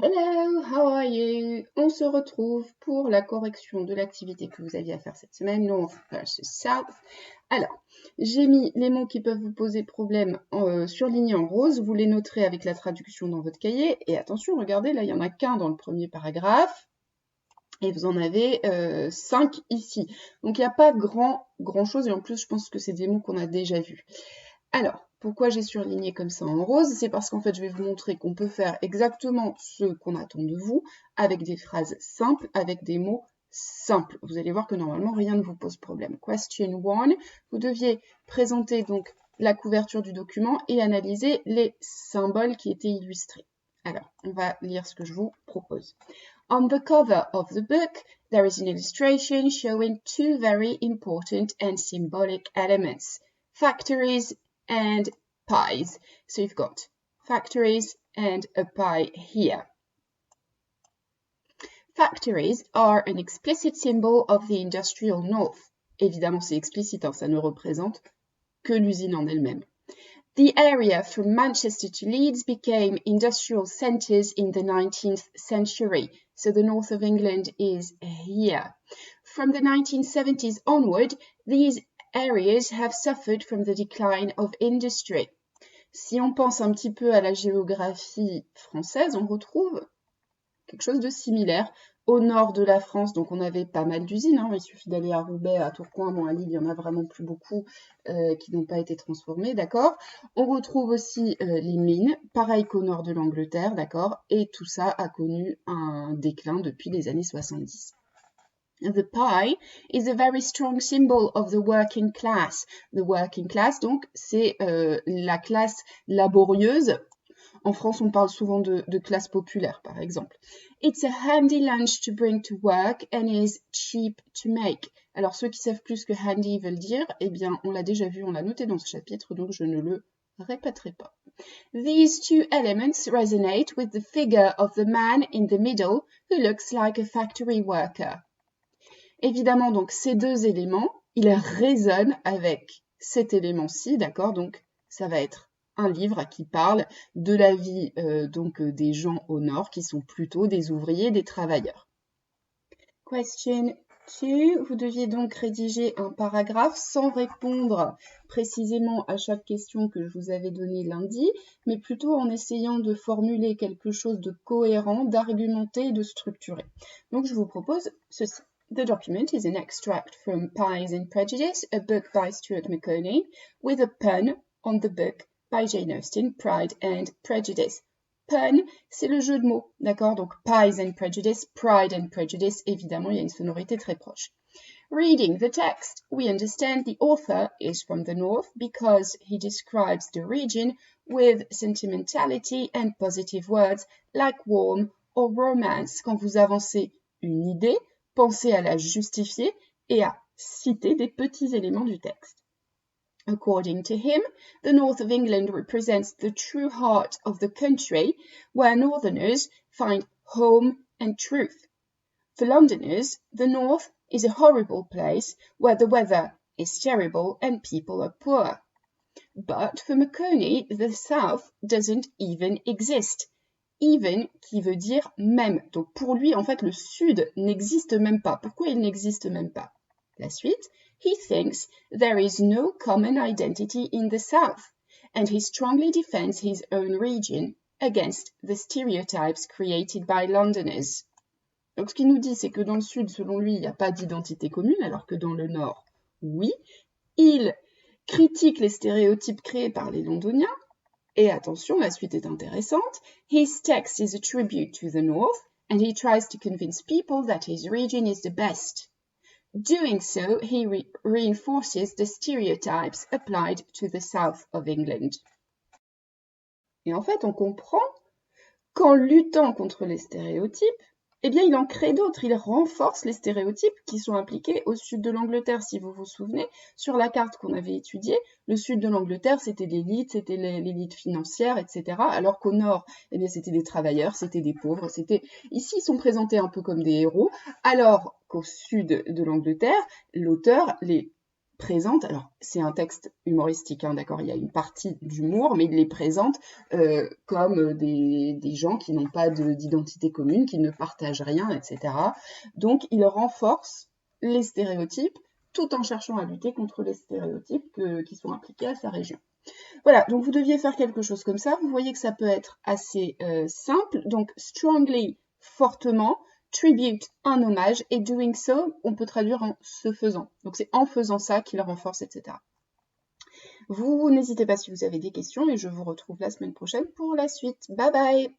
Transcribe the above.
Hello, how are you? On se retrouve pour la correction de l'activité que vous aviez à faire cette semaine, North versus South. Alors, j'ai mis les mots qui peuvent vous poser problème surlignés en rose. Vous les noterez avec la traduction dans votre cahier. Et attention, regardez, là, il n'y en a qu'un dans le premier paragraphe. Et vous en avez 5 ici. Donc, il n'y a pas grand-chose. Et en plus, je pense que c'est des mots qu'on a déjà vus. Alors, pourquoi j'ai surligné comme ça en rose? C'est parce qu'en fait, je vais vous montrer qu'on peut faire exactement ce qu'on attend de vous avec des phrases simples, avec des mots simples. Vous allez voir que normalement, rien ne vous pose problème. Question 1, vous deviez présenter donc la couverture du document et analyser les symboles qui étaient illustrés. Alors, on va lire ce que je vous propose. On the cover of the book, there is an illustration showing two very important and symbolic elements, factories and pies. So you've got factories and a pie here. Factories are an explicit symbol of the industrial north. Évidemment, c'est explicite, hein, ça ne représente que l'usine en elle-même. The area from Manchester to Leeds became industrial centres in the 19th century, so the north of England is here. From the 1970s onward, these areas have suffered from the decline of industry. Si on pense un petit peu à la géographie française, on retrouve quelque chose de similaire. Au nord de la France, donc on avait pas mal d'usines, hein. Il suffit d'aller à Roubaix, à Tourcoing, bon à Lille, il y en a vraiment plus beaucoup qui n'ont pas été transformées, d'accord. On retrouve aussi les mines, pareil qu'au nord de l'Angleterre, d'accord, et tout ça a connu un déclin depuis les années 70. The pie is a very strong symbol of the working class. The working class, donc, c'est la classe laborieuse. En France, on parle souvent de classe populaire, par exemple. It's a handy lunch to bring to work and is cheap to make. Alors, ceux qui savent plus ce que handy veulent dire, eh bien, on l'a déjà vu, on l'a noté dans ce chapitre, donc je ne le répéterai pas. These two elements resonate with the figure of the man in the middle who looks like a factory worker. Évidemment, donc, ces deux éléments, ils résonnent avec cet élément-ci, d'accord? Donc, ça va être un livre qui parle de la vie des gens au nord qui sont plutôt des ouvriers, des travailleurs. Question 2. Vous deviez donc rédiger un paragraphe sans répondre précisément à chaque question que je vous avais donnée lundi, mais plutôt en essayant de formuler quelque chose de cohérent, d'argumenter et de structurer. Donc je vous propose ceci. The document is an extract from Pies and Prejudice, a book by Stuart Maconie, with a pun on the book by Jane Austen, Pride and Prejudice. Pun, c'est le jeu de mots, d'accord? Donc Pies and Prejudice, Pride and Prejudice, évidemment, il y a une sonorité très proche. Reading the text, we understand the author is from the north because he describes the region with sentimentality and positive words like warm or romance. Quand vous avancez une idée, pensez à la justifier et à citer des petits éléments du texte. According to him, the north of England represents the true heart of the country, where northerners find home and truth. For Londoners, the north is a horrible place where the weather is terrible and people are poor. But for Maconie, the south doesn't even exist. Even qui veut dire même. Donc pour lui, en fait, le sud n'existe même pas. Pourquoi il n'existe même pas? La suite. He thinks there is no common identity in the south, and he strongly defends his own region against the stereotypes created by Londoners. Donc ce qu'il nous dit, c'est que dans le sud, selon lui, il n'y a pas d'identité commune, alors que dans le nord, oui. Il critique les stéréotypes créés par les londoniens. Et attention, la suite est intéressante. His text is a tribute to the north, and he tries to convince people that his region is the best. Doing so, he reinforces the stereotypes applied to the south of England. Et en fait, on comprend qu'en luttant contre les stéréotypes, eh bien, il en crée d'autres, il renforce les stéréotypes qui sont appliqués au sud de l'Angleterre. Si vous vous souvenez, sur la carte qu'on avait étudiée, le sud de l'Angleterre, c'était l'élite, c'était l'élite financière, etc. Alors qu'au nord, eh bien, c'était des travailleurs, c'était des pauvres, c'était... Ici, ils sont présentés un peu comme des héros, alors qu'au sud de l'Angleterre, l'auteur les présente, alors c'est un texte humoristique, hein, d'accord, il y a une partie d'humour, mais il les présente comme des gens qui n'ont pas d'identité commune, qui ne partagent rien, etc. Donc il renforce les stéréotypes tout en cherchant à lutter contre les stéréotypes qui sont appliqués à sa région. Voilà, donc vous deviez faire quelque chose comme ça. Vous voyez que ça peut être assez simple. Donc, strongly, fortement, tribute, un hommage, et doing so, on peut traduire en se faisant. Donc, c'est en faisant ça qu'il renforce, etc. Vous n'hésitez pas si vous avez des questions, et je vous retrouve la semaine prochaine pour la suite. Bye bye!